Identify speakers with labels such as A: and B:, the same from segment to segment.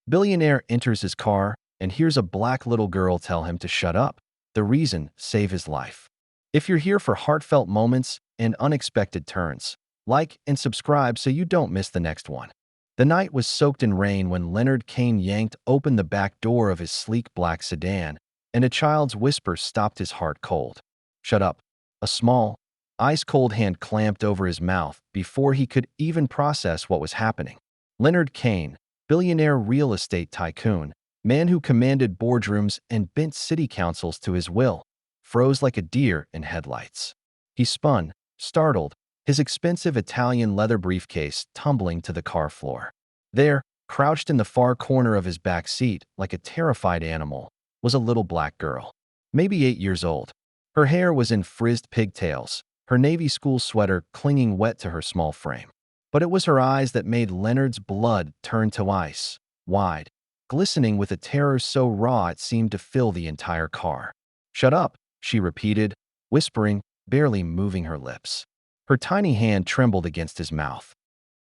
A: Billionaire enters his car and hears a black little girl tell him to shut up. The reason, save his life. If you're here for heartfelt moments and unexpected turns, like and subscribe so you don't miss the next one. The night was soaked in rain when Leonard Kane yanked open the back door of his sleek black sedan, and a child's whisper stopped his heart cold. Shut up. A small, ice-cold hand clamped over his mouth before he could even process what was happening. Leonard Kane, billionaire real estate tycoon, man who commanded boardrooms and bent city councils to his will, froze like a deer in headlights. He spun, startled, his expensive Italian leather briefcase tumbling to the car floor. There, crouched in the far corner of his back seat like a terrified animal, was a little black girl, maybe 8 years old. Her hair was in frizzed pigtails, her navy school sweater clinging wet to her small frame. But it was her eyes that made Leonard's blood turn to ice, wide, glistening with a terror so raw it seemed to fill the entire car. "Shut up," she repeated, whispering, barely moving her lips. Her tiny hand trembled against his mouth.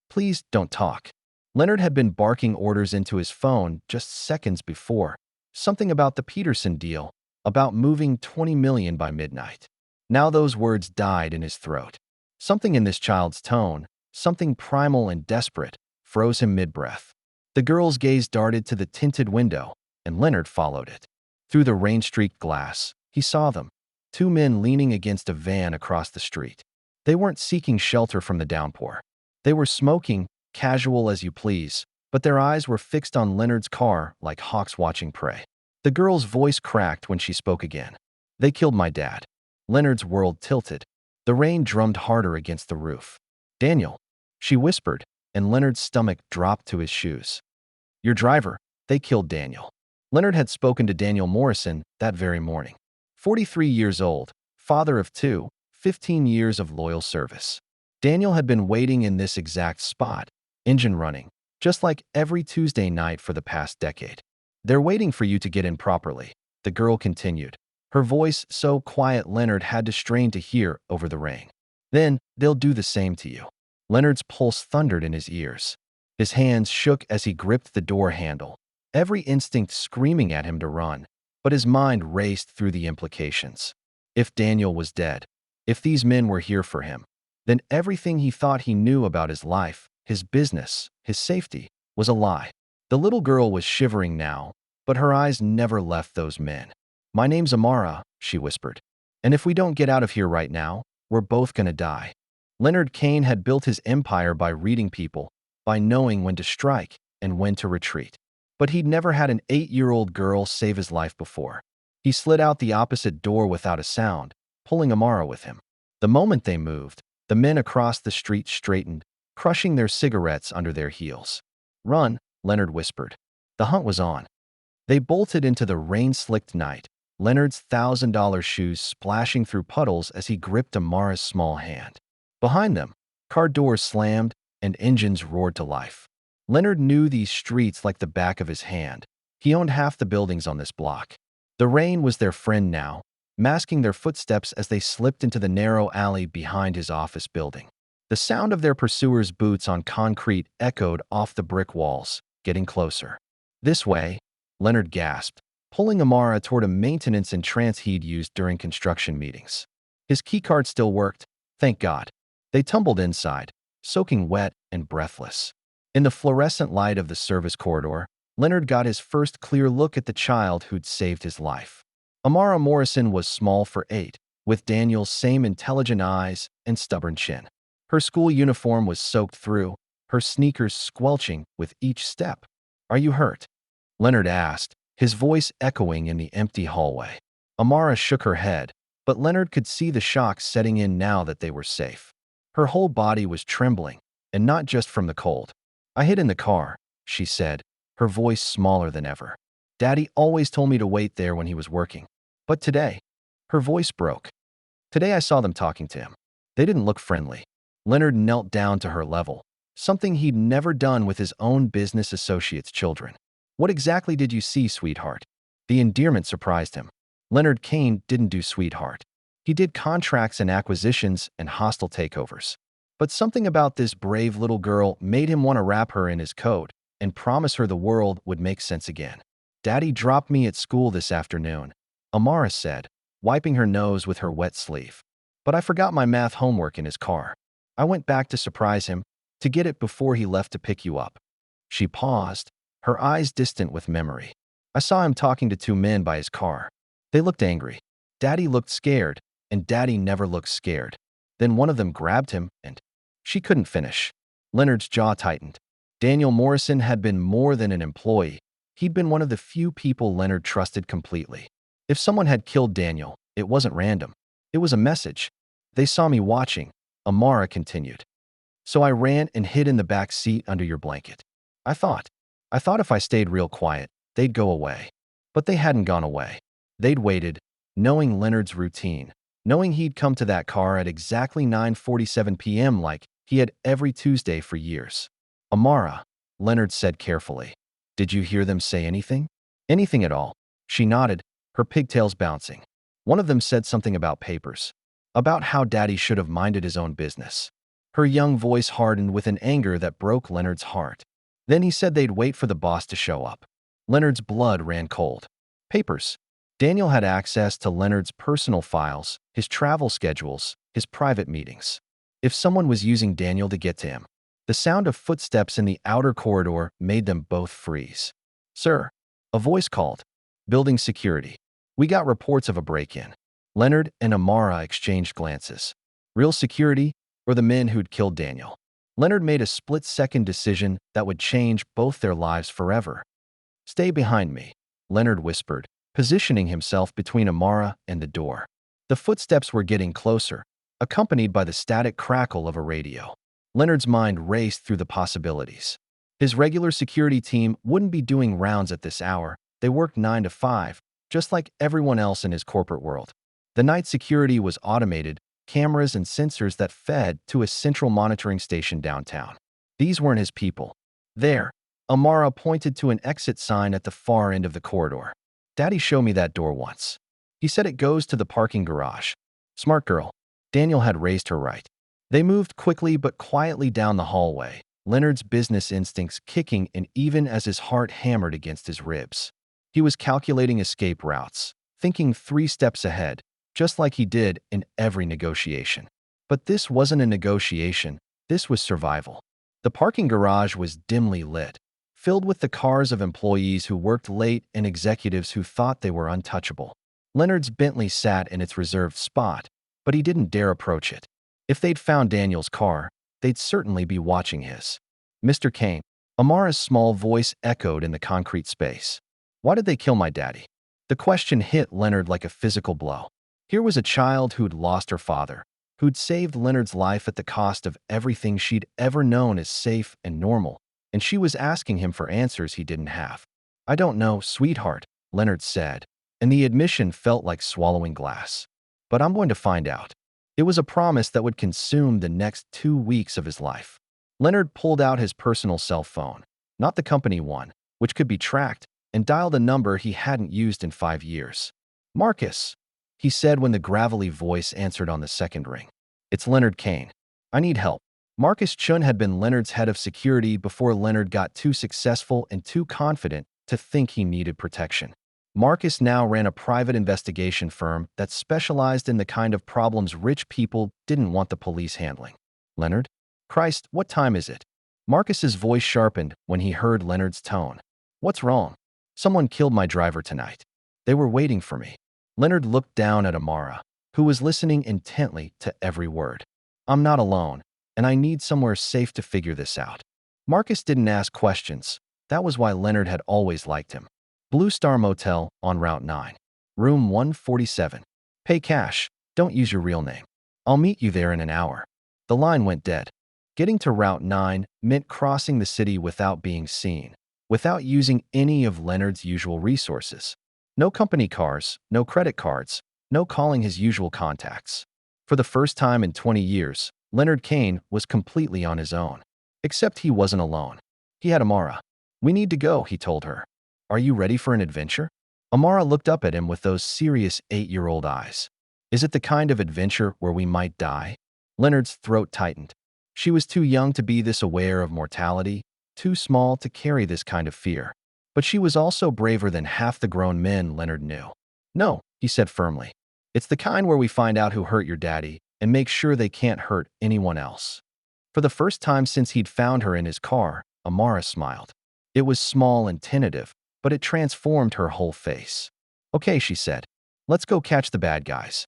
A: "Please don't talk." Leonard had been barking orders into his phone just seconds before. Something about the Peterson deal, about moving 20 million by midnight. Now those words died in his throat. Something in this child's tone, something primal and desperate, froze him mid-breath. The girl's gaze darted to the tinted window, and Leonard followed it. Through the rain-streaked glass, he saw them, two men leaning against a van across the street. They weren't seeking shelter from the downpour. They were smoking, casual as you please, but their eyes were fixed on Leonard's car like hawks watching prey. The girl's voice cracked when she spoke again. "They killed my dad." Leonard's world tilted. The rain drummed harder against the roof. "Daniel," she whispered, and Leonard's stomach dropped to his shoes. "Your driver, they killed Daniel." Leonard had spoken to Daniel Morrison that very morning. 43 years old, father of two, 15 years of loyal service. Daniel had been waiting in this exact spot, engine running, just like every Tuesday night for the past decade. "They're waiting for you to get in properly," the girl continued, her voice so quiet Leonard had to strain to hear over the rain. "Then they'll do the same to you." Leonard's pulse thundered in his ears. His hands shook as he gripped the door handle, every instinct screaming at him to run, but his mind raced through the implications. If Daniel was dead, if these men were here for him, then everything he thought he knew about his life, his business, his safety, was a lie. The little girl was shivering now, but her eyes never left those men. "My name's Amara," she whispered. "And if we don't get out of here right now, we're both gonna die." Leonard Kane had built his empire by reading people, by knowing when to strike and when to retreat. But he'd never had an 8-year-old girl save his life before. He slid out the opposite door without a sound, pulling Amara with him. The moment they moved, the men across the street straightened, crushing their cigarettes under their heels. "Run," Leonard whispered. The hunt was on. They bolted into the rain-slicked night, Leonard's $1,000 shoes splashing through puddles as he gripped Amara's small hand. Behind them, car doors slammed and engines roared to life. Leonard knew these streets like the back of his hand. He owned half the buildings on this block. The rain was their friend now, masking their footsteps as they slipped into the narrow alley behind his office building. The sound of their pursuers' boots on concrete echoed off the brick walls, getting closer. "This way," Leonard gasped, pulling Amara toward a maintenance entrance he'd used during construction meetings. His keycard still worked, thank God. They tumbled inside, soaking wet and breathless. In the fluorescent light of the service corridor, Leonard got his first clear look at the child who'd saved his life. Amara Morrison was small for 8, with Daniel's same intelligent eyes and stubborn chin. Her school uniform was soaked through, her sneakers squelching with each step. "Are you hurt?" Leonard asked, his voice echoing in the empty hallway. Amara shook her head, but Leonard could see the shock setting in now that they were safe. Her whole body was trembling, and not just from the cold. "I hid in the car," she said, her voice smaller than ever. "Daddy always told me to wait there when he was working. But today," her voice broke. "Today I saw them talking to him. They didn't look friendly." Leonard knelt down to her level, something he'd never done with his own business associates' children. "What exactly did you see, sweetheart?" The endearment surprised him. Leonard Kane didn't do sweetheart. He did contracts and acquisitions and hostile takeovers. But something about this brave little girl made him want to wrap her in his coat, and promise her the world would make sense again. Daddy dropped me at school this afternoon, Amara said, wiping her nose with her wet sleeve. But I forgot my math homework in his car. I went back to surprise him, to get it before he left to pick you up. She paused, her eyes distant with memory. I saw him talking to two men by his car. They looked angry. Daddy looked scared, and Daddy never looked scared. Then one of them grabbed him, and she couldn't finish. Leonard's jaw tightened. Daniel Morrison had been more than an employee. He'd been one of the few people Leonard trusted completely. If someone had killed Daniel, it wasn't random. It was a message. They saw me watching, Amara continued. So I ran and hid in the back seat under your blanket. I thought if I stayed real quiet, they'd go away. But they hadn't gone away. They'd waited, knowing Leonard's routine, knowing he'd come to that car at exactly 9:47 p.m. like he had every Tuesday for years. Amara, Leonard said carefully. Did you hear them say anything? Anything at all? She nodded, her pigtails bouncing. One of them said something about papers, about how Daddy should have minded his own business. Her young voice hardened with an anger that broke Leonard's heart. Then he said they'd wait for the boss to show up. Leonard's blood ran cold. Papers. Daniel had access to Leonard's personal files, his travel schedules, his private meetings. If someone was using Daniel to get to him, the sound of footsteps in the outer corridor made them both freeze. Sir, a voice called. Building security. We got reports of a break-in. Leonard and Amara exchanged glances. Real security, or the men who'd killed Daniel? Leonard made a split-second decision that would change both their lives forever. Stay behind me, Leonard whispered, positioning himself between Amara and the door. The footsteps were getting closer, accompanied by the static crackle of a radio. Leonard's mind raced through the possibilities. His regular security team wouldn't be doing rounds at this hour. They worked 9 to 5, just like everyone else in his corporate world. The night security was automated, cameras and sensors that fed to a central monitoring station downtown. These weren't his people. There, Amara pointed to an exit sign at the far end of the corridor. Daddy showed me that door once. He said it goes to the parking garage. Smart girl. Daniel had raised her right. They moved quickly but quietly down the hallway, Leonard's business instincts kicking in even as his heart hammered against his ribs. He was calculating escape routes, thinking 3 steps ahead, just like he did in every negotiation. But this wasn't a negotiation, this was survival. The parking garage was dimly lit, filled with the cars of employees who worked late and executives who thought they were untouchable. Leonard's Bentley sat in its reserved spot, but he didn't dare approach it. If they'd found Daniel's car, they'd certainly be watching his. Mr. Kane, Amara's small voice echoed in the concrete space. Why did they kill my daddy? The question hit Leonard like a physical blow. Here was a child who'd lost her father, who'd saved Leonard's life at the cost of everything she'd ever known as safe and normal, and she was asking him for answers he didn't have. I don't know, sweetheart, Leonard said, and the admission felt like swallowing glass. But I'm going to find out. It was a promise that would consume the next 2 weeks of his life. Leonard pulled out his personal cell phone, not the company one, which could be tracked, and dialed a number he hadn't used in 5 years. Marcus, he said when the gravelly voice answered on the second ring. It's Leonard Kane. I need help. Marcus Chun had been Leonard's head of security before Leonard got too successful and too confident to think he needed protection. Marcus now ran a private investigation firm that specialized in the kind of problems rich people didn't want the police handling. Leonard? Christ, what time is it? Marcus's voice sharpened when he heard Leonard's tone. What's wrong? Someone killed my driver tonight. They were waiting for me. Leonard looked down at Amara, who was listening intently to every word. I'm not alone, and I need somewhere safe to figure this out. Marcus didn't ask questions. That was why Leonard had always liked him. Blue Star Motel on Route 9. Room 147. Pay cash. Don't use your real name. I'll meet you there in an hour. The line went dead. Getting to Route 9 meant crossing the city without being seen, without using any of Leonard's usual resources. No company cars, no credit cards, no calling his usual contacts. For the first time in 20 years, Leonard Kane was completely on his own. Except he wasn't alone. He had Amara. We need to go, he told her. Are you ready for an adventure? Amara looked up at him with those serious 8-year-old eyes. Is it the kind of adventure where we might die? Leonard's throat tightened. She was too young to be this aware of mortality, too small to carry this kind of fear. But she was also braver than half the grown men Leonard knew. "No," he said firmly. "It's the kind where we find out who hurt your daddy and make sure they can't hurt anyone else." For the first time since he'd found her in his car, Amara smiled. It was small and tentative, but it transformed her whole face. "Okay," she said. "Let's go catch the bad guys."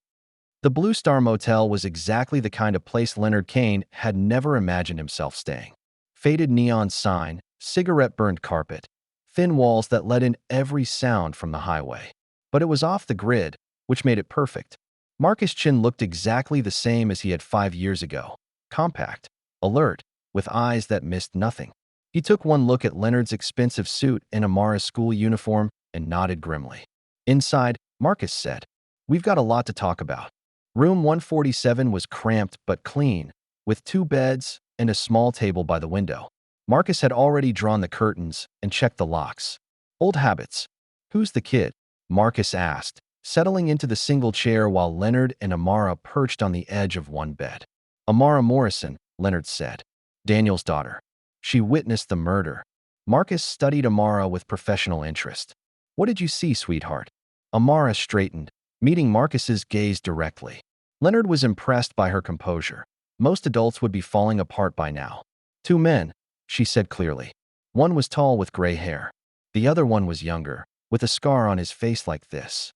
A: The Blue Star Motel was exactly the kind of place Leonard Kane had never imagined himself staying. Faded neon sign, cigarette-burned carpet, thin walls that let in every sound from the highway. But it was off the grid, which made it perfect. Marcus Chin looked exactly the same as he had 5 years ago. Compact, alert, with eyes that missed nothing. He took one look at Leonard's expensive suit and Amara's school uniform and nodded grimly. Inside, Marcus said, "We've got a lot to talk about." Room 147 was cramped but clean, with 2 beds and a small table by the window. Marcus had already drawn the curtains and checked the locks. "Old habits." "Who's the kid?" Marcus asked, settling into the single chair while Leonard and Amara perched on the edge of one bed. "Amara Morrison," Leonard said. "Daniel's daughter. She witnessed the murder." Marcus studied Amara with professional interest. "What did you see, sweetheart?" Amara straightened, meeting Marcus's gaze directly. Leonard was impressed by her composure. Most adults would be falling apart by now. "2 men," she said clearly. One was tall with gray hair. The other one was younger, with a scar on his face like this.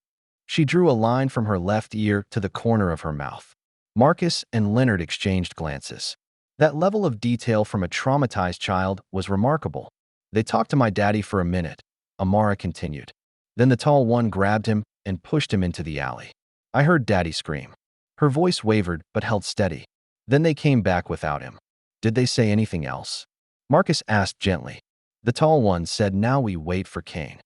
A: She drew a line from her left ear to the corner of her mouth. Marcus and Leonard exchanged glances. That level of detail from a traumatized child was remarkable. "They talked to my daddy for a minute," Amara continued. "Then the tall one grabbed him and pushed him into the alley. I heard Daddy scream." Her voice wavered but held steady. "Then they came back without him." "Did they say anything else?" Marcus asked gently. "The tall one said now we wait for Kane."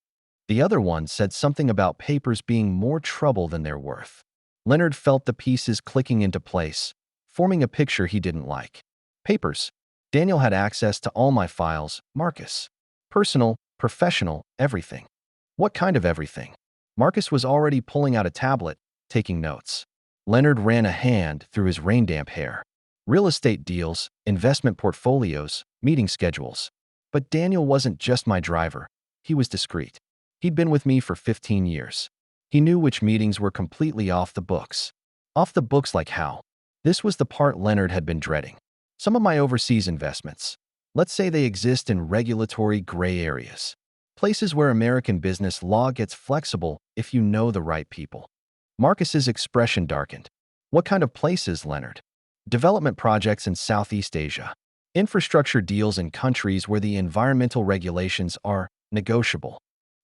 A: The other one said something about papers being more trouble than they're worth. Leonard felt the pieces clicking into place, forming a picture he didn't like. "Papers. Daniel had access to all my files, Marcus. Personal, professional, everything." "What kind of everything?" Marcus was already pulling out a tablet, taking notes. Leonard ran a hand through his rain-damp hair. "Real estate deals, investment portfolios, meeting schedules. But Daniel wasn't just my driver. He was discreet. He'd been with me for 15 years. He knew which meetings were completely off the books." "Off the books like how?" This was the part Leonard had been dreading. "Some of my overseas investments. Let's say they exist in regulatory gray areas. Places where American business law gets flexible if you know the right people." Marcus's expression darkened. "What kind of places, Leonard?" "Development projects in Southeast Asia. Infrastructure deals in countries where the environmental regulations are negotiable."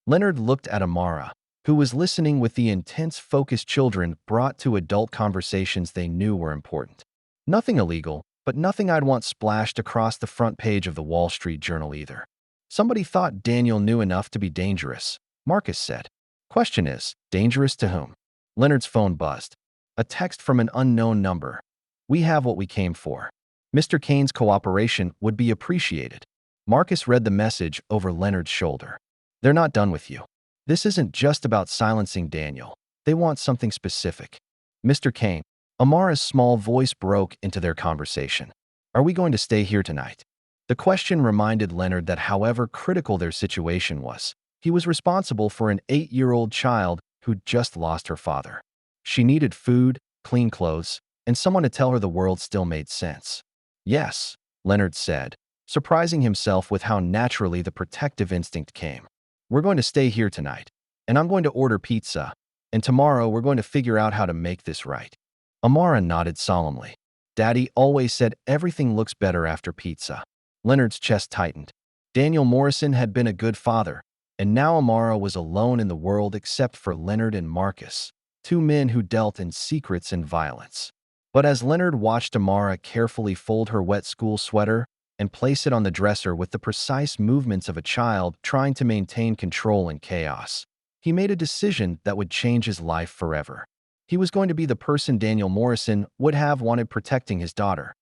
A: Leonard looked at Amara, who was listening with the intense focus children brought to adult conversations they knew were important. "Nothing illegal, but nothing I'd want splashed across the front page of the Wall Street Journal either." "Somebody thought Daniel knew enough to be dangerous," Marcus said. "Question is, dangerous to whom?" Leonard's phone buzzed. A text from an unknown number. "We have what we came for. Mr. Kane's cooperation would be appreciated." Marcus read the message over Leonard's shoulder. "They're not done with you. This isn't just about silencing Daniel. They want something specific." "Mr. Kane." Amara's small voice broke into their conversation. "Are we going to stay here tonight?" The question reminded Leonard that however critical their situation was, he was responsible for an 8-year-old child who'd just lost her father. She needed food, clean clothes, and someone to tell her the world still made sense. "Yes," Leonard said, surprising himself with how naturally the protective instinct came. "We're going to stay here tonight, and I'm going to order pizza, and tomorrow we're going to figure out how to make this right." Amara nodded solemnly. "Daddy always said everything looks better after pizza." Leonard's chest tightened. Daniel Morrison had been a good father, and now Amara was alone in the world except for Leonard and Marcus, 2 men who dealt in secrets and violence. But as Leonard watched Amara carefully fold her wet school sweater and place it on the dresser with the precise movements of a child trying to maintain control in chaos, he made a decision that would change his life forever. He was going to be the person Daniel Morrison would have wanted protecting his daughter.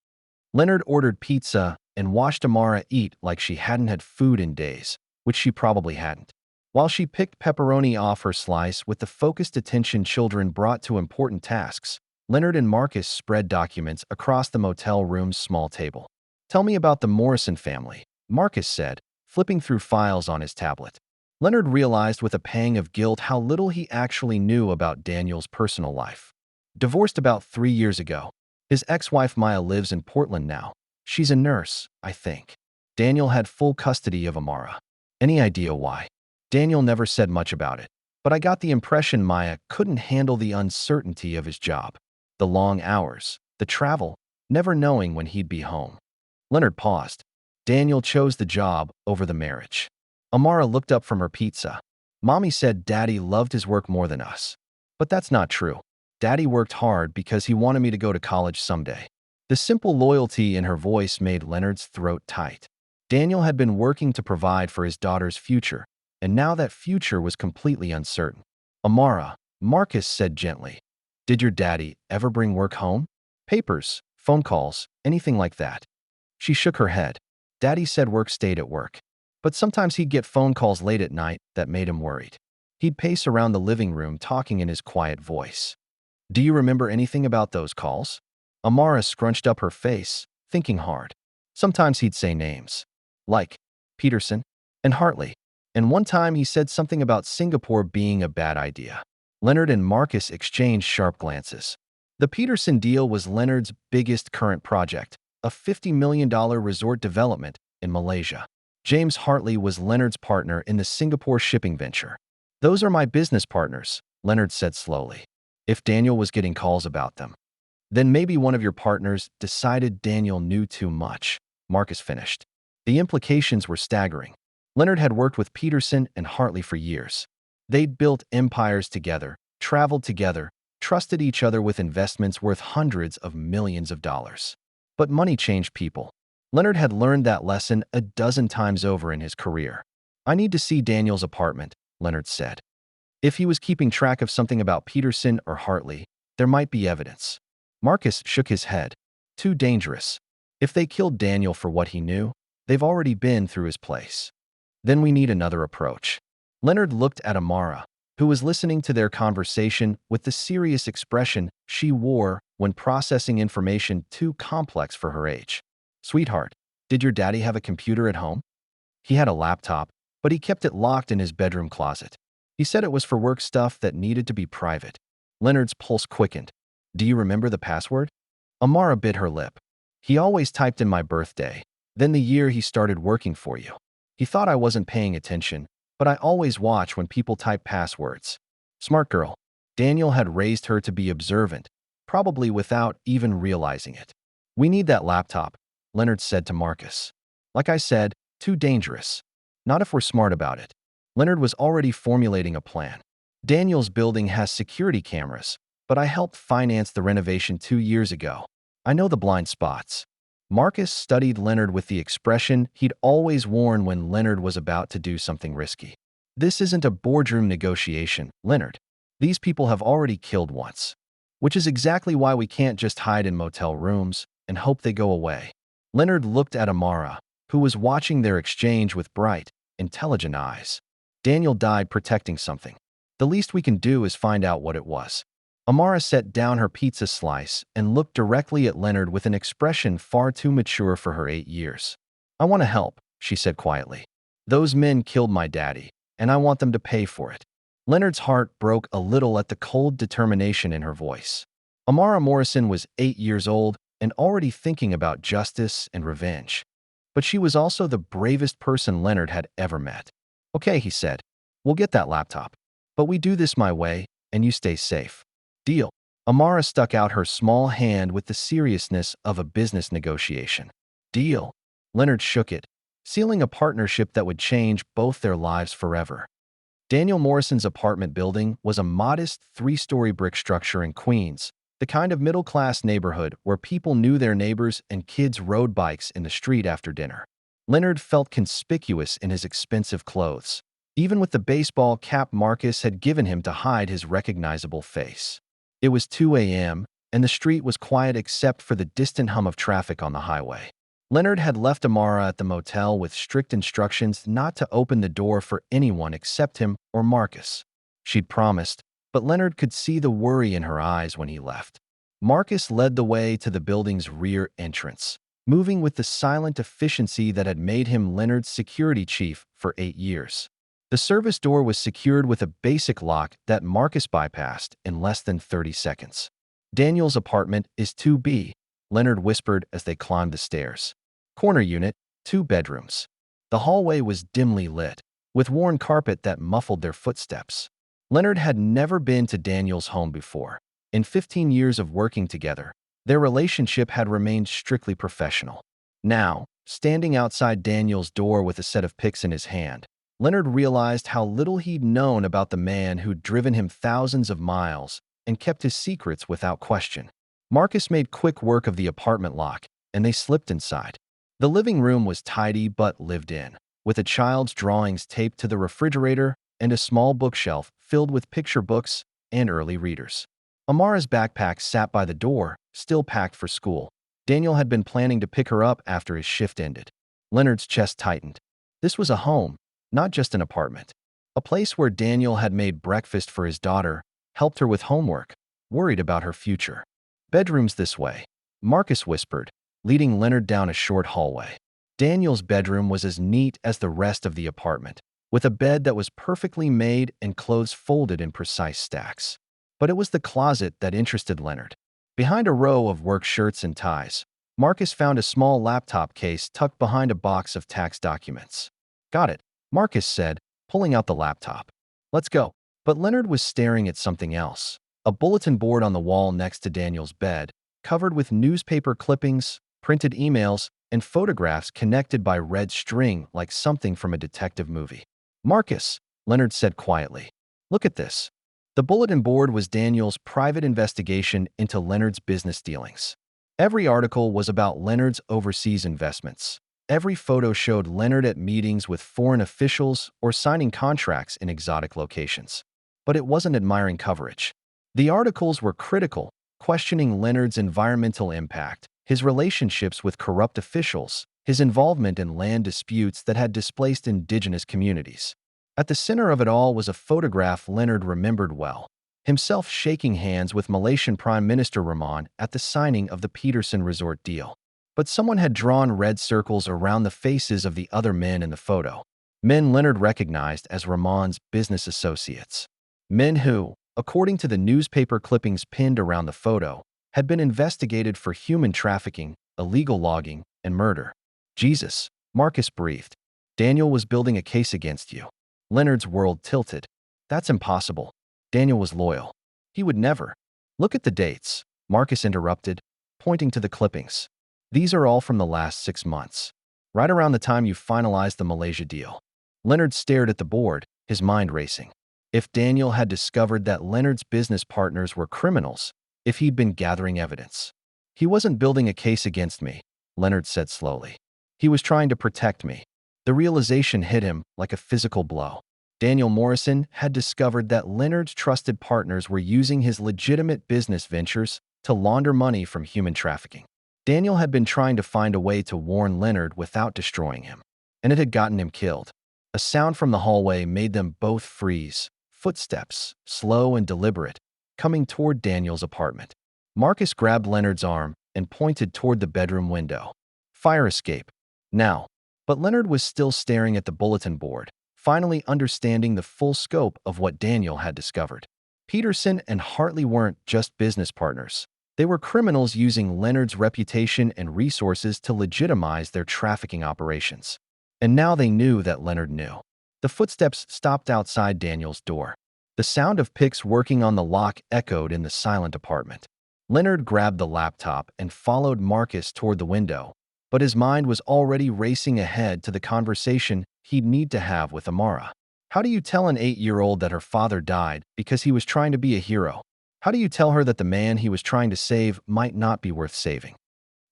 A: Leonard ordered pizza and watched Amara eat like she hadn't had food in days, which she probably hadn't. While she picked pepperoni off her slice with the focused attention children brought to important tasks, Leonard and Marcus spread documents across the motel room's small table. "Tell me about the Morrison family," Marcus said, flipping through files on his tablet. Leonard realized with a pang of guilt how little he actually knew about Daniel's personal life. Divorced about 3 years ago. His ex-wife Maya lives in Portland now. She's a nurse, I think. Daniel had full custody of Amara. Any idea why? Daniel never said much about it, but I got the impression Maya couldn't handle the uncertainty of his job. The long hours, the travel, never knowing when he'd be home. Leonard paused. Daniel chose the job over the marriage. Amara looked up from her pizza. Mommy said Daddy loved his work more than us. But that's not true. Daddy worked hard because he wanted me to go to college someday. The simple loyalty in her voice made Leonard's throat tight. Daniel had been working to provide for his daughter's future, and now that future was completely uncertain. Amara, Marcus said gently, did your daddy ever bring work home? Papers, phone calls, anything like that? She shook her head. Daddy said work stayed at work. But sometimes he'd get phone calls late at night that made him worried. He'd pace around the living room talking in his quiet voice. Do you remember anything about those calls? Amara scrunched up her face, thinking hard. Sometimes he'd say names. Like Peterson and Hartley. And one time he said something about Singapore being a bad idea. Leonard and Marcus exchanged sharp glances. The Peterson deal was Leonard's biggest current project, a $50 million resort development in Malaysia. James Hartley was Leonard's partner in the Singapore shipping venture. Those are my business partners, Leonard said slowly. If Daniel was getting calls about them, then maybe one of your partners decided Daniel knew too much, Marcus finished. The implications were staggering. Leonard had worked with Peterson and Hartley for years. They'd built empires together, traveled together, trusted each other with investments worth hundreds of millions of dollars. But money changed people. Leonard had learned that lesson a dozen times over in his career. I need to see Daniel's apartment, Leonard said. If he was keeping track of something about Peterson or Hartley, there might be evidence. Marcus shook his head. Too dangerous. If they killed Daniel for what he knew, they've already been through his place. Then we need another approach. Leonard looked at Amara, who was listening to their conversation with the serious expression she wore when processing information too complex for her age. Sweetheart, did your daddy have a computer at home? He had a laptop, but he kept it locked in his bedroom closet. He said it was for work stuff that needed to be private. Leonard's pulse quickened. Do you remember the password? Amara bit her lip. He always typed in my birthday, then the year he started working for you. He thought I wasn't paying attention, but I always watch when people type passwords. Smart girl. Daniel had raised her to be observant, probably without even realizing it. We need that laptop, Leonard said to Marcus. Like I said, too dangerous. Not if we're smart about it. Leonard was already formulating a plan. Daniel's building has security cameras, but I helped finance the renovation 2 years ago. I know the blind spots. Marcus studied Leonard with the expression he'd always worn when Leonard was about to do something risky. This isn't a boardroom negotiation, Leonard. These people have already killed once. Which is exactly why we can't just hide in motel rooms and hope they go away. Leonard looked at Amara, who was watching their exchange with bright, intelligent eyes. Daniel died protecting something. The least we can do is find out what it was. Amara set down her pizza slice and looked directly at Leonard with an expression far too mature for her 8 years. I want to help, she said quietly. Those men killed my daddy, and I want them to pay for it. Leonard's heart broke a little at the cold determination in her voice. Amara Morrison was 8 years old and already thinking about justice and revenge. But she was also the bravest person Leonard had ever met. Okay, he said. We'll get that laptop. But we do this my way, and you stay safe. Deal. Amara stuck out her small hand with the seriousness of a business negotiation. Deal. Leonard shook it, sealing a partnership that would change both their lives forever. Daniel Morrison's apartment building was a modest 3-story brick structure in Queens, the kind of middle-class neighborhood where people knew their neighbors and kids rode bikes in the street after dinner. Leonard felt conspicuous in his expensive clothes, even with the baseball cap Marcus had given him to hide his recognizable face. It was 2 a.m., and the street was quiet except for the distant hum of traffic on the highway. Leonard had left Amara at the motel with strict instructions not to open the door for anyone except him or Marcus. She'd promised, but Leonard could see the worry in her eyes when he left. Marcus led the way to the building's rear entrance. moving with the silent efficiency that had made him Leonard's security chief for 8 years. The service door was secured with a basic lock that Marcus bypassed in less than 30 seconds. Daniel's apartment is 2B, Leonard whispered as they climbed the stairs. Corner unit, 2 bedrooms. The hallway was dimly lit, with worn carpet that muffled their footsteps. Leonard had never been to Daniel's home before. In 15 years of working together, their relationship had remained strictly professional. Now, standing outside Daniel's door with a set of pics in his hand, Leonard realized how little he'd known about the man who'd driven him thousands of miles and kept his secrets without question. Marcus made quick work of the apartment lock, and they slipped inside. The living room was tidy but lived in, with a child's drawings taped to the refrigerator and a small bookshelf filled with picture books and early readers. Amara's backpack sat by the door, still packed for school. Daniel had been planning to pick her up after his shift ended. Leonard's chest tightened. This was a home, not just an apartment. A place where Daniel had made breakfast for his daughter, helped her with homework, worried about her future. Bedrooms this way, Marcus whispered, leading Leonard down a short hallway. Daniel's bedroom was as neat as the rest of the apartment, with a bed that was perfectly made and clothes folded in precise stacks. But it was the closet that interested Leonard. Behind a row of work shirts and ties, Marcus found a small laptop case tucked behind a box of tax documents. "Got it," Marcus said, pulling out the laptop. "Let's go." But Leonard was staring at something else. A bulletin board on the wall next to Daniel's bed, covered with newspaper clippings, printed emails, and photographs connected by red string like something from a detective movie. "Marcus," Leonard said quietly, "look at this." The bulletin board was Daniel's private investigation into Leonard's business dealings. Every article was about Leonard's overseas investments. Every photo showed Leonard at meetings with foreign officials or signing contracts in exotic locations. But it wasn't admiring coverage. The articles were critical, questioning Leonard's environmental impact, his relationships with corrupt officials, his involvement in land disputes that had displaced indigenous communities. At the center of it all was a photograph Leonard remembered well, himself shaking hands with Malaysian Prime Minister Rahman at the signing of the Peterson Resort deal. But someone had drawn red circles around the faces of the other men in the photo. Men Leonard recognized as Rahman's business associates. Men who, according to the newspaper clippings pinned around the photo, had been investigated for human trafficking, illegal logging, and murder. "Jesus," Marcus breathed. "Daniel was building a case against you." Leonard's world tilted. "That's impossible." Daniel was loyal. He would never. "Look at the dates," Marcus interrupted, pointing to the clippings. "These are all from the last 6 months. Right around the time you finalized the Malaysia deal." Leonard stared at the board, his mind racing. If Daniel had discovered that Leonard's business partners were criminals, if he'd been gathering evidence. "He wasn't building a case against me," Leonard said slowly. "He was trying to protect me." The realization hit him like a physical blow. Daniel Morrison had discovered that Leonard's trusted partners were using his legitimate business ventures to launder money from human trafficking. Daniel had been trying to find a way to warn Leonard without destroying him, and it had gotten him killed. A sound from the hallway made them both freeze. Footsteps, slow and deliberate, coming toward Daniel's apartment. Marcus grabbed Leonard's arm and pointed toward the bedroom window. "Fire escape. Now." But Leonard was still staring at the bulletin board, finally understanding the full scope of what Daniel had discovered. Peterson and Hartley weren't just business partners. They were criminals using Leonard's reputation and resources to legitimize their trafficking operations. And now they knew that Leonard knew. The footsteps stopped outside Daniel's door. The sound of picks working on the lock echoed in the silent apartment. Leonard grabbed the laptop and followed Marcus toward the window, but his mind was already racing ahead to the conversation he'd need to have with Amara. How do you tell an 8-year-old that her father died because he was trying to be a hero? How do you tell her that the man he was trying to save might not be worth saving?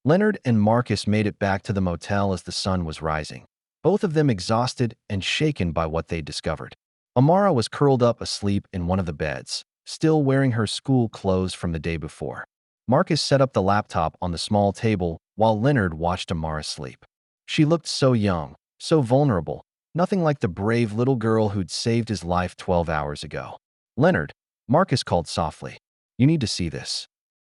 A: Leonard and Marcus made it back to the motel as the sun was rising, both of them exhausted and shaken by what they'd discovered. Amara was curled up asleep in one of the beds, still wearing her school clothes from the day before. Marcus set up the laptop on the small table while Leonard watched Amara sleep. She looked so young, so vulnerable, nothing like the brave little girl who'd saved his life 12 hours ago. "Leonard," Marcus called softly, "you need to see this."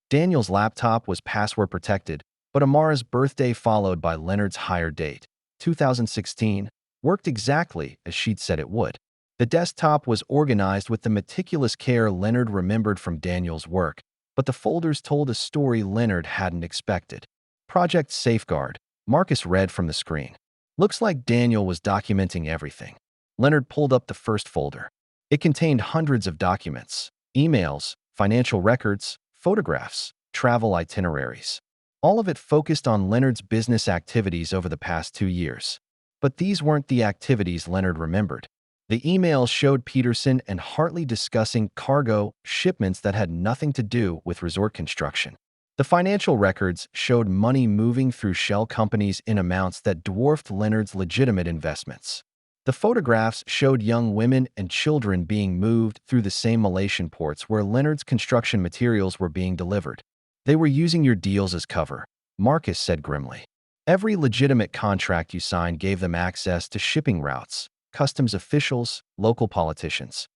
A: Daniel's laptop was password protected, but But Amara's birthday, followed by Leonard's hire date, 2016, worked exactly as she'd said it would. The desktop was organized with the meticulous care Leonard remembered from Daniel's work, but the folders told a story Leonard hadn't expected. Project Safeguard, Marcus read from the screen. Looks like Daniel was documenting everything. Leonard pulled up the first folder. It contained hundreds of documents, emails, financial records, photographs, travel itineraries. All of it focused on Leonard's business activities over the past 2 years. But these weren't the activities Leonard remembered. The emails showed Peterson and Hartley discussing cargo shipments that had nothing to do with resort construction. The financial records showed money moving through shell companies in amounts that dwarfed Leonard's legitimate investments. The photographs showed young women and children being moved through the same Malaysian ports where Leonard's construction materials were being delivered. They were using your deals as cover, Marcus said grimly. Every legitimate contract you signed gave them access to shipping routes, customs officials, local politicians.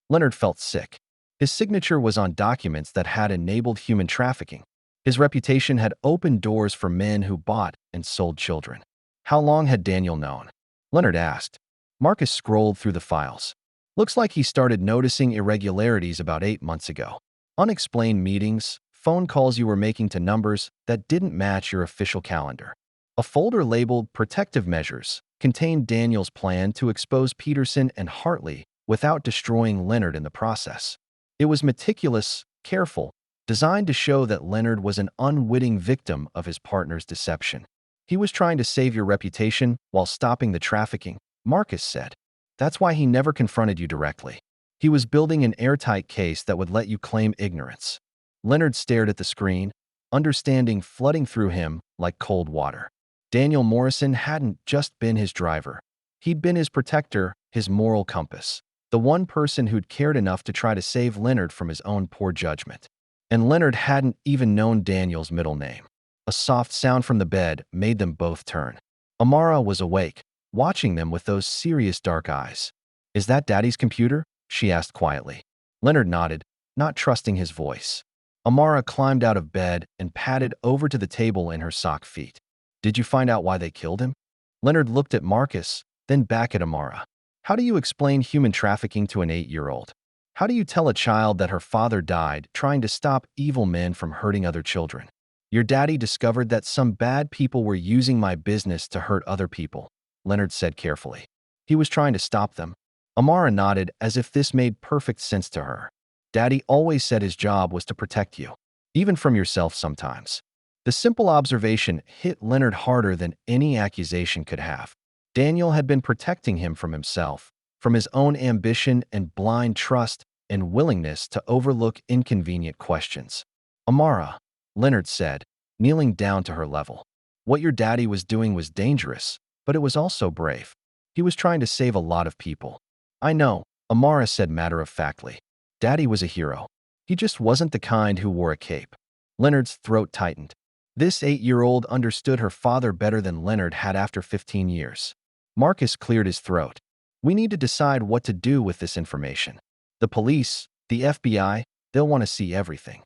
A: Leonard felt sick. His signature was on documents that had enabled human trafficking. His reputation had opened doors for men who bought and sold children. How long had Daniel known? Leonard asked. Marcus scrolled through the files. Looks like he started noticing irregularities about 8 months ago. Unexplained meetings, phone calls you were making to numbers that didn't match your official calendar. A folder labeled Protective Measures contained Daniel's plan to expose Peterson and Hartley without destroying Leonard in the process. It was meticulous, careful, designed to show that Leonard was an unwitting victim of his partner's deception. He was trying to save your reputation while stopping the trafficking, Marcus said. That's why he never confronted you directly. He was building an airtight case that would let you claim ignorance. Leonard stared at the screen, understanding flooding through him like cold water. Daniel Morrison hadn't just been his driver. He'd been his protector, his moral compass, the one person who'd cared enough to try to save Leonard from his own poor judgment. And Leonard hadn't even known Daniel's middle name. A soft sound from the bed made them both turn. Amara was awake, watching them with those serious dark eyes. "Is that Daddy's computer?" she asked quietly. Leonard nodded, not trusting his voice. Amara climbed out of bed and padded over to the table in her sock feet. "Did you find out why they killed him?" Leonard looked at Marcus, then back at Amara. "How do you explain human trafficking to an 8-year-old? How do you tell a child that her father died trying to stop evil men from hurting other children? Your daddy discovered that some bad people were using my business to hurt other people," Leonard said carefully. "He was trying to stop them." Amara nodded as if this made perfect sense to her. "Daddy always said his job was to protect you, even from yourself sometimes." The simple observation hit Leonard harder than any accusation could have. Daniel had been protecting him from himself, from his own ambition and blind trust and willingness to overlook inconvenient questions. "Amara," Leonard said, kneeling down to her level. "What your daddy was doing was dangerous, but it was also brave. He was trying to save a lot of people." "I know," Amara said matter-of-factly. "Daddy was a hero. He just wasn't the kind who wore a cape." Leonard's throat tightened. This 8-year-old understood her father better than Leonard had after 15 years. Marcus cleared his throat. "We need to decide what to do with this information. The police, the FBI, they'll want to see everything.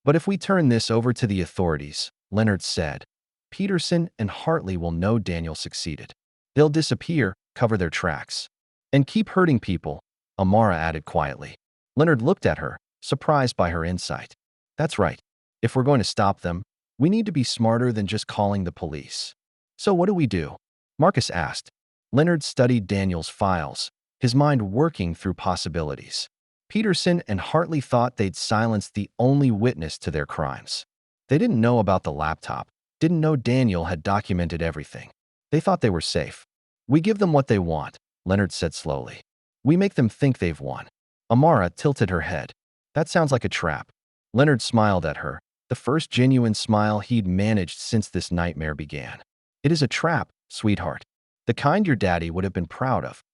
A: But if we turn this over to the authorities," Leonard said, "Peterson and Hartley will know Daniel succeeded. They'll disappear, cover their tracks. And keep hurting people," Amara added quietly. Leonard looked at her, surprised by her insight. "That's right. If we're going to stop them, we need to be smarter than just calling the police." "So what do we do?" Marcus asked. Leonard studied Daniel's files, his mind working through possibilities. Peterson and Hartley thought they'd silenced the only witness to their crimes. They didn't know about the laptop, didn't know Daniel had documented everything. They thought they were safe. "We give them what they want," Leonard said slowly. "We make them think they've won." Amara tilted her head. "That sounds like a trap." Leonard smiled at her, the first genuine smile he'd managed since this nightmare began. "It is a trap, sweetheart. The kind your daddy would have been proud of."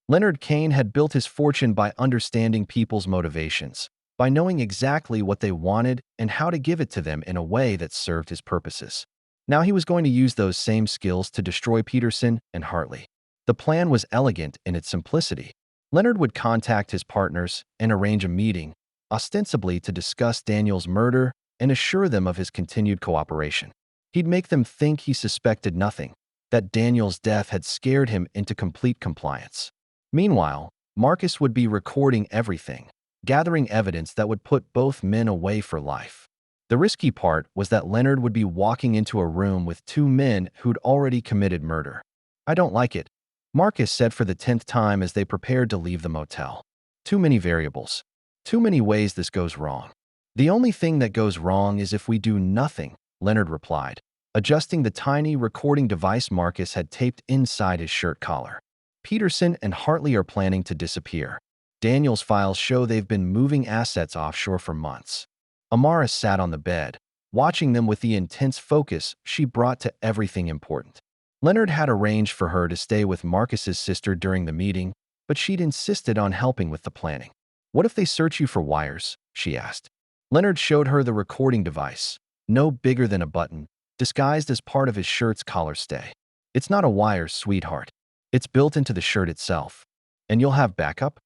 A: Leonard Kane had built his fortune by understanding people's motivations, by knowing exactly what they wanted and how to give it to them in a way that served his purposes. Now he was going to use those same skills to destroy Peterson and Hartley. The plan was elegant in its simplicity. Leonard would contact his partners and arrange a meeting, ostensibly to discuss Daniel's murder and assure them of his continued cooperation. He'd make them think he suspected nothing, that Daniel's death had scared him into complete compliance. Meanwhile, Marcus would be recording everything, gathering evidence that would put both men away for life. The risky part was that Leonard would be walking into a room with two men who'd already committed murder. "I don't like it," Marcus said for the 10th time as they prepared to leave the motel. "Too many variables. Too many ways this goes wrong." "The only thing that goes wrong is if we do nothing," Leonard replied, adjusting the tiny recording device Marcus had taped inside his shirt collar. "Peterson and Hartley are planning to disappear. Daniel's files show they've been moving assets offshore for months." Amara sat on the bed, watching them with the intense focus she brought to everything important. Leonard had arranged for her to stay with Marcus's sister during the meeting, but she'd insisted on helping with the planning. "What if they search you for wires?" she asked. Leonard showed her the recording device, no bigger than a button, disguised as part of his shirt's collar stay. "It's not a wire, sweetheart. It's built into the shirt itself. And you'll have backup?"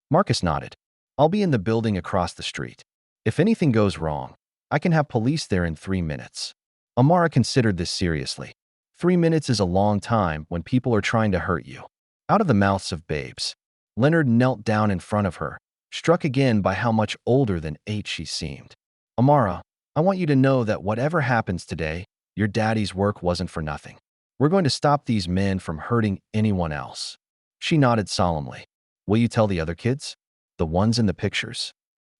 A: Marcus nodded. "I'll be in the building across the street. If anything goes wrong, I can have police there in 3 minutes." Amara considered this seriously. 3 minutes is a long time when people are trying to hurt you. Out of the mouths of babes. Leonard knelt down in front of her, struck again by how much older than 8 she seemed. "Amara, I want you to know that whatever happens today, your daddy's work wasn't for nothing. We're going to stop these men from hurting anyone else." She nodded solemnly. "Will you tell the other kids? The ones in the pictures?"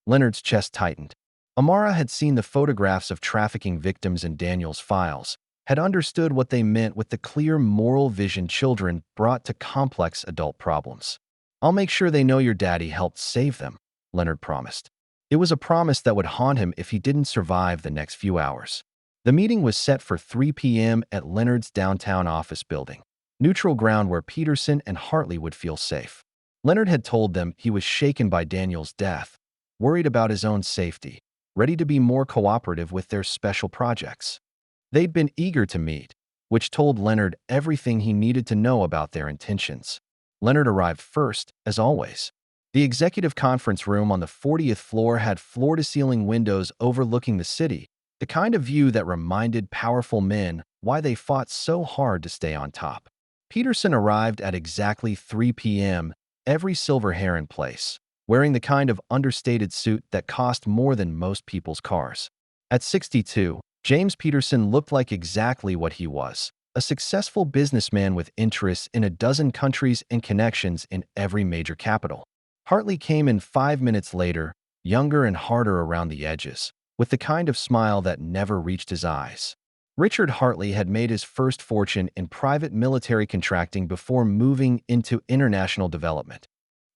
A: Leonard's chest tightened. Amara had seen the photographs of trafficking victims in Daniel's files, had understood what they meant with the clear moral vision children brought to complex adult problems. "I'll make sure they know your daddy helped save them," Leonard promised. It was a promise that would haunt him if he didn't survive the next few hours. The meeting was set for 3 p.m. at Leonard's downtown office building, neutral ground where Peterson and Hartley would feel safe. Leonard had told them he was shaken by Daniel's death, worried about his own safety, ready to be more cooperative with their special projects. They'd been eager to meet, which told Leonard everything he needed to know about their intentions. Leonard arrived first, as always. The executive conference room on the 40th floor had floor-to-ceiling windows overlooking the city, the kind of view that reminded powerful men why they fought so hard to stay on top. Peterson arrived at exactly 3 p.m., every silver hair in place, wearing the kind of understated suit that cost more than most people's cars. At 62, James Peterson looked like exactly what he was, a successful businessman with interests in a dozen countries and connections in every major capital. Hartley came in 5 minutes later, younger and harder around the edges, with the kind of smile that never reached his eyes. Richard Hartley had made his first fortune in private military contracting before moving into international development.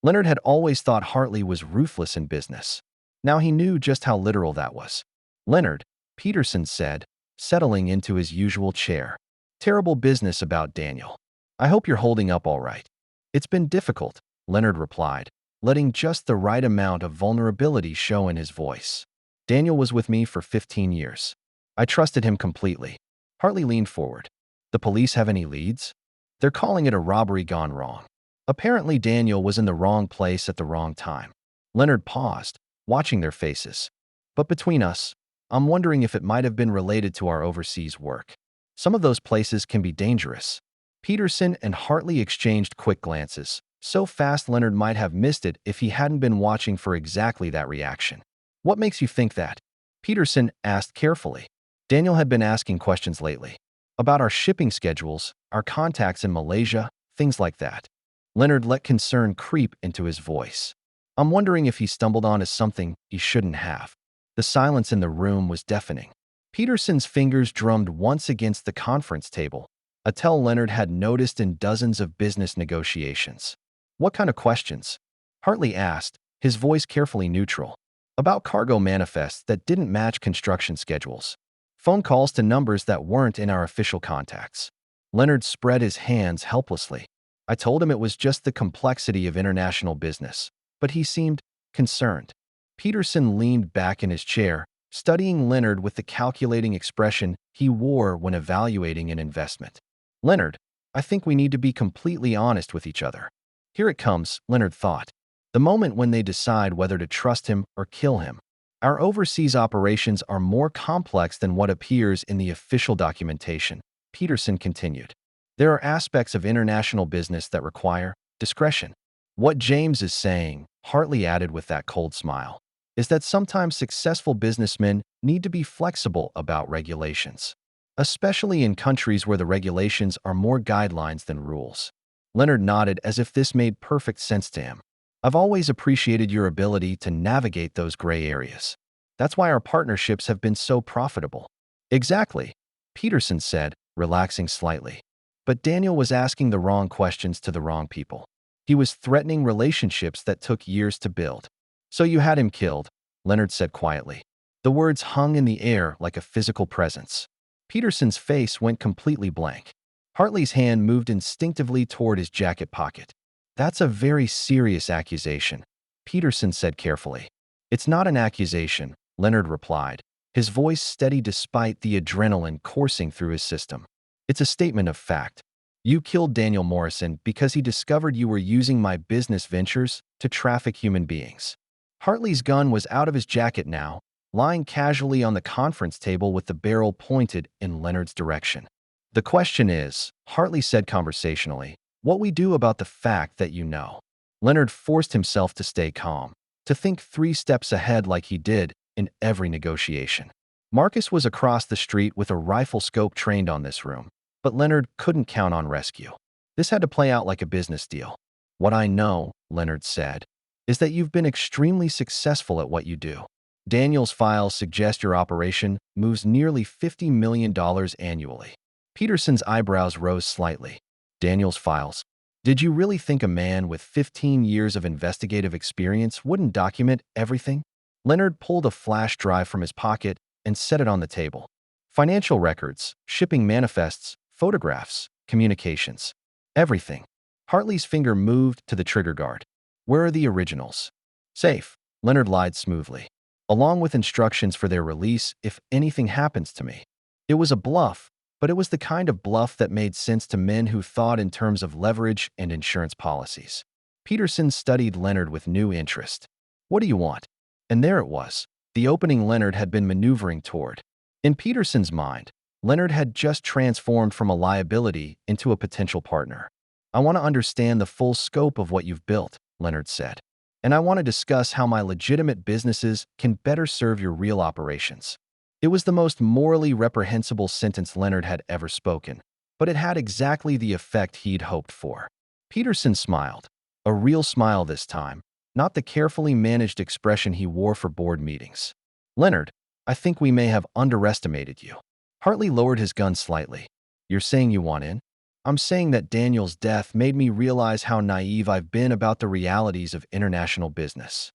A: Leonard had always thought Hartley was ruthless in business. Now he knew just how literal that was. "Leonard," Peterson said, settling into his usual chair. "Terrible business about Daniel. I hope you're holding up all right." "It's been difficult," Leonard replied, letting just the right amount of vulnerability show in his voice. "Daniel was with me for 15 years. I trusted him completely." Hartley leaned forward. "The police have any leads?" "They're calling it a robbery gone wrong. Apparently Daniel was in the wrong place at the wrong time." Leonard paused, watching their faces. "But between us, I'm wondering if it might have been related to our overseas work. Some of those places can be dangerous." Peterson and Hartley exchanged quick glances, so fast Leonard might have missed it if he hadn't been watching for exactly that reaction. "What makes you think that?" Peterson asked carefully. Daniel had been asking questions lately. About our shipping schedules, our contacts in Malaysia, things like that. Leonard let concern creep into his voice. "I'm wondering if he stumbled onto something he shouldn't have." The silence in the room was deafening. Peterson's fingers drummed once against the conference table, a tell Leonard had noticed in dozens of business negotiations. "What kind of questions?" Hartley asked, his voice carefully neutral. "About cargo manifests that didn't match construction schedules. Phone calls to numbers that weren't in our official contacts." Leonard spread his hands helplessly. "I told him it was just the complexity of international business, but he seemed concerned." Peterson leaned back in his chair, studying Leonard with the calculating expression he wore when evaluating an investment. "Leonard, I think we need to be completely honest with each other." Here it comes, Leonard thought. The moment when they decide whether to trust him or kill him. Our overseas operations are more complex than what appears in the official documentation, Peterson continued. There are aspects of international business that require discretion. What James is saying, Hartley added with that cold smile, is that sometimes successful businessmen need to be flexible about regulations, especially in countries where the regulations are more guidelines than rules. Leonard nodded as if this made perfect sense to him. I've always appreciated your ability to navigate those gray areas. That's why our partnerships have been so profitable. Exactly, Peterson said, relaxing slightly. But Daniel was asking the wrong questions to the wrong people. He was threatening relationships that took years to build. So you had him killed, Leonard said quietly. The words hung in the air like a physical presence. Peterson's face went completely blank. Hartley's hand moved instinctively toward his jacket pocket. That's a very serious accusation, Peterson said carefully. It's not an accusation, Leonard replied, his voice steady despite the adrenaline coursing through his system. It's a statement of fact. You killed Daniel Morrison because he discovered you were using my business ventures to traffic human beings. Hartley's gun was out of his jacket now, lying casually on the conference table with the barrel pointed in Leonard's direction. The question is, Hartley said conversationally, what we do about the fact that you know. Leonard forced himself to stay calm, to think 3 steps ahead like he did in every negotiation. Marcus was across the street with a rifle scope trained on this room, but Leonard couldn't count on rescue. This had to play out like a business deal. What I know, Leonard said, is that you've been extremely successful at what you do. Daniel's files suggest your operation moves nearly $50 million annually. Peterson's eyebrows rose slightly. Daniel's files. Did you really think a man with 15 years of investigative experience wouldn't document everything? Leonard pulled a flash drive from his pocket and set it on the table. Financial records, shipping manifests, photographs, communications. Everything. Hartley's finger moved to the trigger guard. Where are the originals? Safe, Leonard lied smoothly, along with instructions for their release if anything happens to me. It was a bluff, but it was the kind of bluff that made sense to men who thought in terms of leverage and insurance policies. Peterson studied Leonard with new interest. What do you want? And there it was, the opening Leonard had been maneuvering toward. In Peterson's mind, Leonard had just transformed from a liability into a potential partner. I want to understand the full scope of what you've built, Leonard said. And I want to discuss how my legitimate businesses can better serve your real operations. It was the most morally reprehensible sentence Leonard had ever spoken, but it had exactly the effect he'd hoped for. Peterson smiled, a real smile this time, not the carefully managed expression he wore for board meetings. Leonard, I think we may have underestimated you. Hartley lowered his gun slightly. You're saying you want in? I'm saying that Daniel's death made me realize how naive I've been about the realities of international business.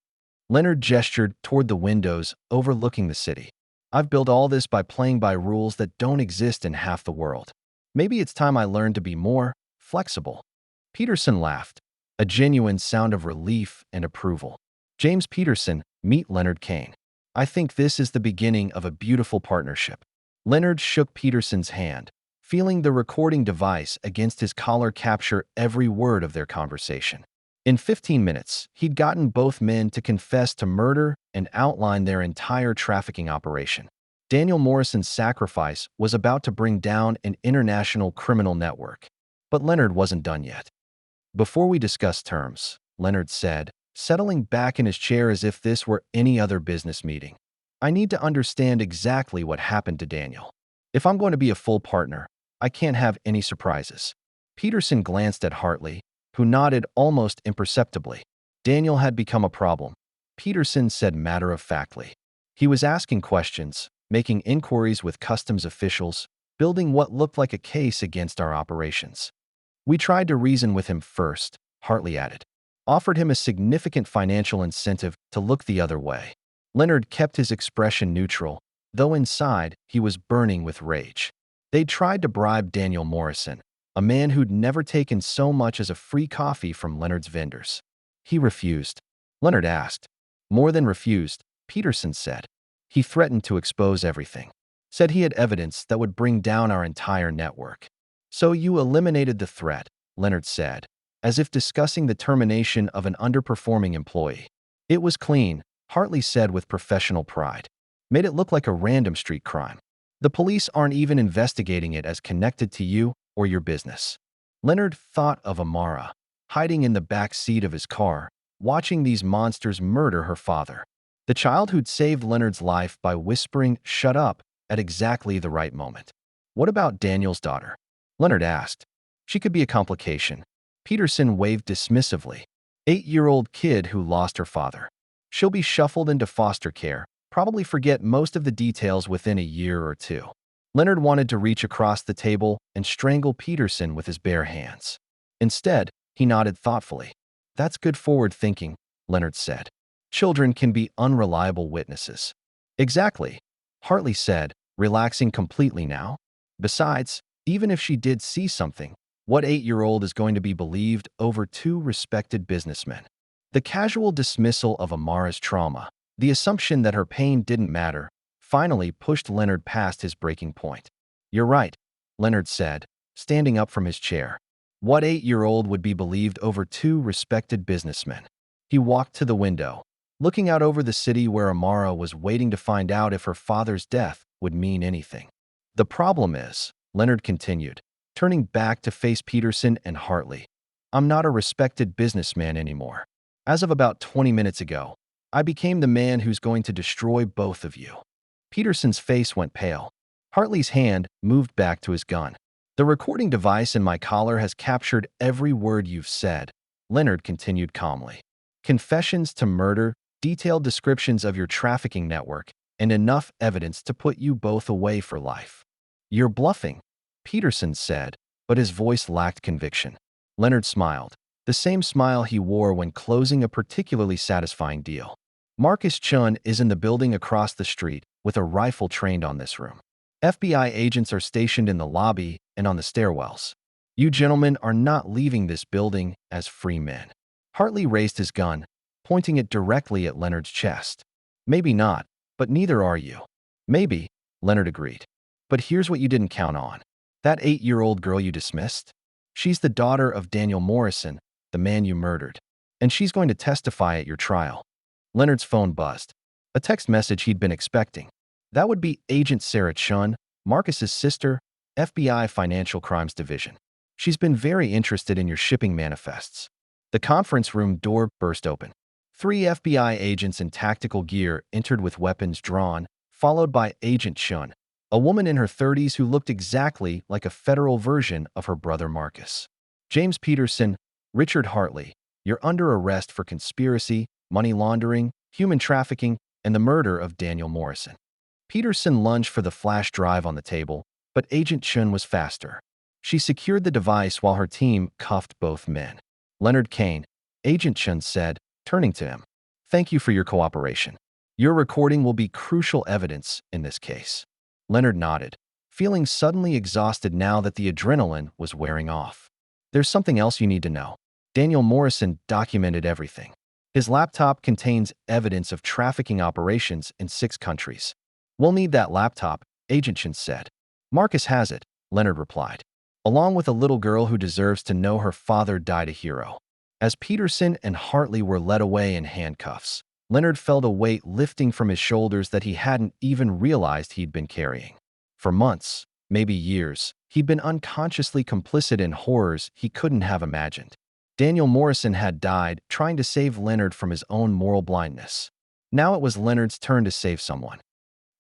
A: Leonard gestured toward the windows overlooking the city. I've built all this by playing by rules that don't exist in half the world. Maybe it's time I learned to be more flexible. Peterson laughed, a genuine sound of relief and approval. James Peterson, meet Leonard Kane. I think this is the beginning of a beautiful partnership. Leonard shook Peterson's hand, feeling the recording device against his collar capture every word of their conversation. In 15 minutes, he'd gotten both men to confess to murder and outline their entire trafficking operation. Daniel Morrison's sacrifice was about to bring down an international criminal network. But Leonard wasn't done yet. Before we discuss terms, Leonard said, settling back in his chair as if this were any other business meeting, I need to understand exactly what happened to Daniel. If I'm going to be a full partner, I can't have any surprises. Peterson glanced at Hartley, who nodded almost imperceptibly. Daniel had become a problem, Peterson said matter-of-factly. He was asking questions, making inquiries with customs officials, building what looked like a case against our operations. We tried to reason with him first, Hartley added. Offered him a significant financial incentive to look the other way. Leonard kept his expression neutral, though inside he was burning with rage. They'd tried to bribe Daniel Morrison, a man who'd never taken so much as a free coffee from Leonard's vendors. He refused. Leonard asked. More than refused, Peterson said. He threatened to expose everything. Said he had evidence that would bring down our entire network. So you eliminated the threat, Leonard said, as if discussing the termination of an underperforming employee. It was clean, Hartley said with professional pride. Made it look like a random street crime. The police aren't even investigating it as connected to you or your business. Leonard thought of Amara, hiding in the back seat of his car, watching these monsters murder her father. The child who'd saved Leonard's life by whispering, "Shut up," at exactly the right moment. What about Daniel's daughter? Leonard asked. She could be a complication. Peterson waved dismissively. 8-year-old kid who lost her father. She'll be shuffled into foster care, probably forget most of the details within a year or two. Leonard wanted to reach across the table and strangle Peterson with his bare hands. Instead, he nodded thoughtfully. That's good forward thinking, Leonard said. Children can be unreliable witnesses. Exactly, Hartley said, relaxing completely now. Besides, even if she did see something, what 8-year-old is going to be believed over two respected businessmen? The casual dismissal of Amara's trauma, the assumption that her pain didn't matter, finally pushed Leonard past his breaking point. You're right, Leonard said, standing up from his chair. What 8-year-old would be believed over two respected businessmen? He walked to the window, looking out over the city where Amara was waiting to find out if her father's death would mean anything. The problem is, Leonard continued, turning back to face Peterson and Hartley. I'm not a respected businessman anymore. As of about 20 minutes ago, I became the man who's going to destroy both of you. Peterson's face went pale. Hartley's hand moved back to his gun. The recording device in my collar has captured every word you've said, Leonard continued calmly. Confessions to murder, detailed descriptions of your trafficking network, and enough evidence to put you both away for life. You're bluffing, Peterson said, but his voice lacked conviction. Leonard smiled, the same smile he wore when closing a particularly satisfying deal. Marcus Chun is in the building across the street with a rifle trained on this room. FBI agents are stationed in the lobby and on the stairwells. You gentlemen are not leaving this building as free men. Hartley raised his gun, pointing it directly at Leonard's chest. Maybe not, but neither are you. Maybe, Leonard agreed. But here's what you didn't count on. That 8-year-old girl you dismissed? She's the daughter of Daniel Morrison, the man you murdered. And she's going to testify at your trial. Leonard's phone buzzed. A text message he'd been expecting. That would be Agent Sarah Chun, Marcus's sister, FBI Financial Crimes Division. She's been very interested in your shipping manifests. The conference room door burst open. 3 FBI agents in tactical gear entered with weapons drawn, followed by Agent Chun, a woman in her 30s who looked exactly like a federal version of her brother Marcus. James Peterson, Richard Hartley, you're under arrest for conspiracy, money laundering, human trafficking, and the murder of Daniel Morrison. Peterson lunged for the flash drive on the table, but Agent Chun was faster. She secured the device while her team cuffed both men. Leonard Kane, Agent Chun said, turning to him. Thank you for your cooperation. Your recording will be crucial evidence in this case. Leonard nodded, feeling suddenly exhausted now that the adrenaline was wearing off. There's something else you need to know. Daniel Morrison documented everything. His laptop contains evidence of trafficking operations in 6 countries. We'll need that laptop, Agent Chun said. Marcus has it, Leonard replied, along with a little girl who deserves to know her father died a hero. As Peterson and Hartley were led away in handcuffs, Leonard felt a weight lifting from his shoulders that he hadn't even realized he'd been carrying. For months, maybe years, he'd been unconsciously complicit in horrors he couldn't have imagined. Daniel Morrison had died trying to save Leonard from his own moral blindness. Now it was Leonard's turn to save someone.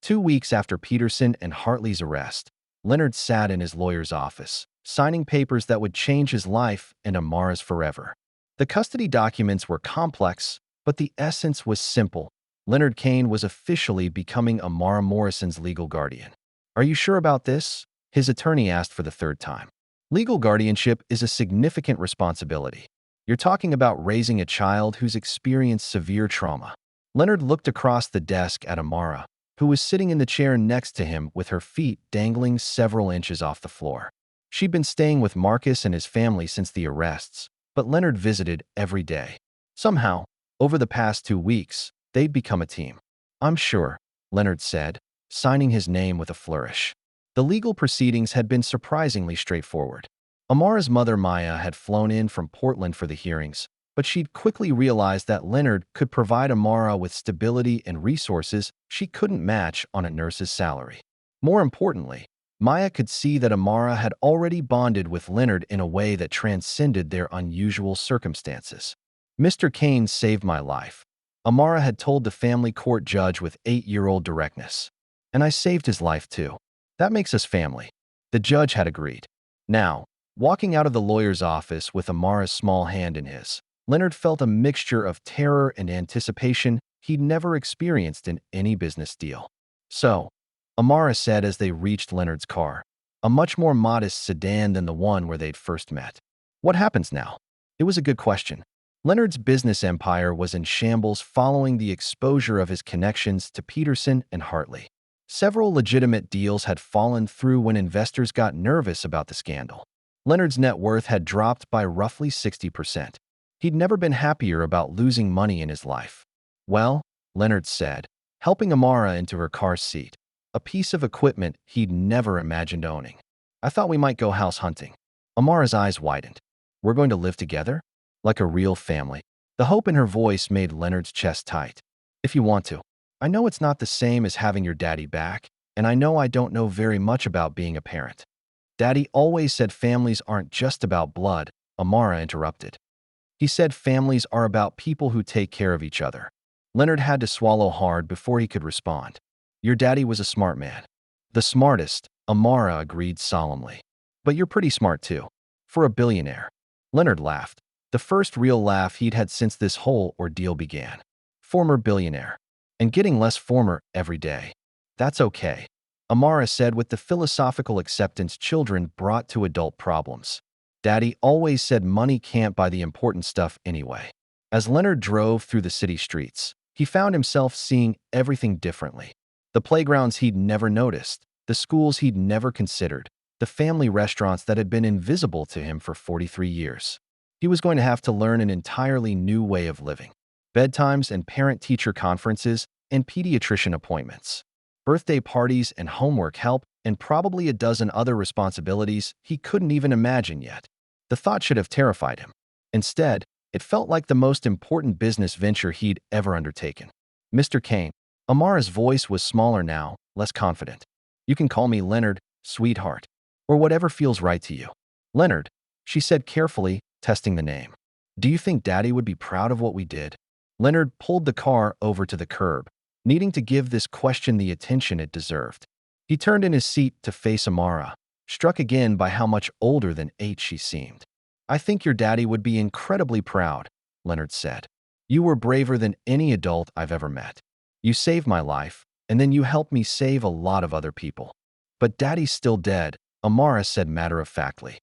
A: 2 weeks after Peterson and Hartley's arrest, Leonard sat in his lawyer's office, signing papers that would change his life and Amara's forever. The custody documents were complex, but the essence was simple. Leonard Kane was officially becoming Amara Morrison's legal guardian. Are you sure about this? His attorney asked for the 3rd time. Legal guardianship is a significant responsibility. You're talking about raising a child who's experienced severe trauma. Leonard looked across the desk at Amara, who was sitting in the chair next to him with her feet dangling several inches off the floor. She'd been staying with Marcus and his family since the arrests, but Leonard visited every day. Somehow, over the past 2 weeks, they'd become a team. I'm sure, Leonard said, signing his name with a flourish. The legal proceedings had been surprisingly straightforward. Amara's mother Maya had flown in from Portland for the hearings, but she'd quickly realized that Leonard could provide Amara with stability and resources she couldn't match on a nurse's salary. More importantly, Maya could see that Amara had already bonded with Leonard in a way that transcended their unusual circumstances. "Mr. Kane saved my life," Amara had told the family court judge with 8-year-old directness. "And I saved his life too. That makes us family." The judge had agreed. Now, walking out of the lawyer's office with Amara's small hand in his, Leonard felt a mixture of terror and anticipation he'd never experienced in any business deal. "So," Amara said as they reached Leonard's car, a much more modest sedan than the one where they'd first met. "What happens now?" It was a good question. Leonard's business empire was in shambles following the exposure of his connections to Peterson and Hartley. Several legitimate deals had fallen through when investors got nervous about the scandal. Leonard's net worth had dropped by roughly 60%. He'd never been happier about losing money in his life. "Well," Leonard said, helping Amara into her car seat, a piece of equipment he'd never imagined owning. "I thought we might go house hunting." Amara's eyes widened. "We're going to live together? Like a real family?" The hope in her voice made Leonard's chest tight. "If you want to. I know it's not the same as having your daddy back, and I know I don't know very much about being a parent." "Daddy always said families aren't just about blood," Amara interrupted. "He said families are about people who take care of each other." Leonard had to swallow hard before he could respond. "Your daddy was a smart man." "The smartest," Amara agreed solemnly. "But you're pretty smart too. For a billionaire." Leonard laughed. The first real laugh he'd had since this whole ordeal began. "Former billionaire. And getting less former every day. That's okay," Amara said with the philosophical acceptance children brought to adult problems. "Daddy always said money can't buy the important stuff anyway." As Leonard drove through the city streets, he found himself seeing everything differently. The playgrounds he'd never noticed, the schools he'd never considered, the family restaurants that had been invisible to him for 43 years. He was going to have to learn an entirely new way of living. Bedtimes and parent-teacher conferences and pediatrician appointments, birthday parties and homework help, and probably a dozen other responsibilities he couldn't even imagine yet. The thought should have terrified him. Instead, it felt like the most important business venture he'd ever undertaken. "Mr. Kane." Amara's voice was smaller now, less confident. "You can call me Leonard, sweetheart, or whatever feels right to you." "Leonard," she said carefully, testing the name. "Do you think Daddy would be proud of what we did?" Leonard pulled the car over to the curb, needing to give this question the attention it deserved. He turned in his seat to face Amara, struck again by how much older than 8 she seemed. "I think your daddy would be incredibly proud," Leonard said. "You were braver than any adult I've ever met. You saved my life, and then you helped me save a lot of other people." "But Daddy's still dead," Amara said matter-of-factly.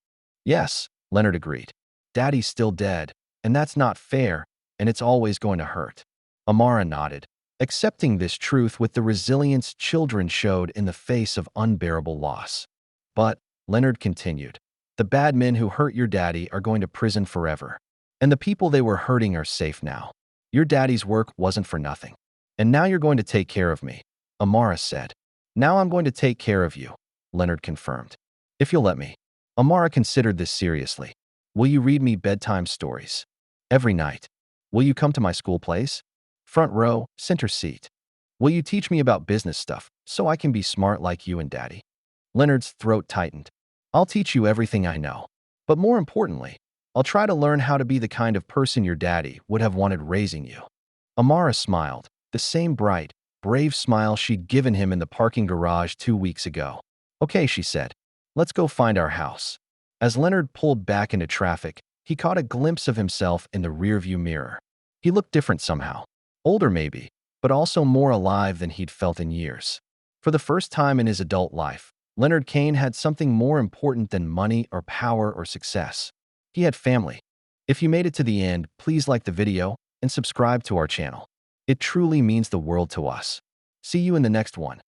A: "Yes," Leonard agreed. "Daddy's still dead, and that's not fair, and it's always going to hurt." Amara nodded, accepting this truth with the resilience children showed in the face of unbearable loss. "But," Leonard continued, "the bad men who hurt your daddy are going to prison forever, and the people they were hurting are safe now. Your daddy's work wasn't for nothing. And now you're going to take care of me," Amara said. "Now I'm going to take care of you," Leonard confirmed. "If you'll let me." Amara considered this seriously. "Will you read me bedtime stories? Every night? Will you come to my school plays? Front row, center seat. Will you teach me about business stuff so I can be smart like you and Daddy?" Leonard's throat tightened. "I'll teach you everything I know. But more importantly, I'll try to learn how to be the kind of person your daddy would have wanted raising you." Amara smiled, the same bright, brave smile she'd given him in the parking garage 2 weeks ago. "Okay," she said. "Let's go find our house." As Leonard pulled back into traffic, he caught a glimpse of himself in the rearview mirror. He looked different somehow. Older maybe, but also more alive than he'd felt in years. For the first time in his adult life, Leonard Kane had something more important than money or power or success. He had family. If you made it to the end, please like the video and subscribe to our channel. It truly means the world to us. See you in the next one.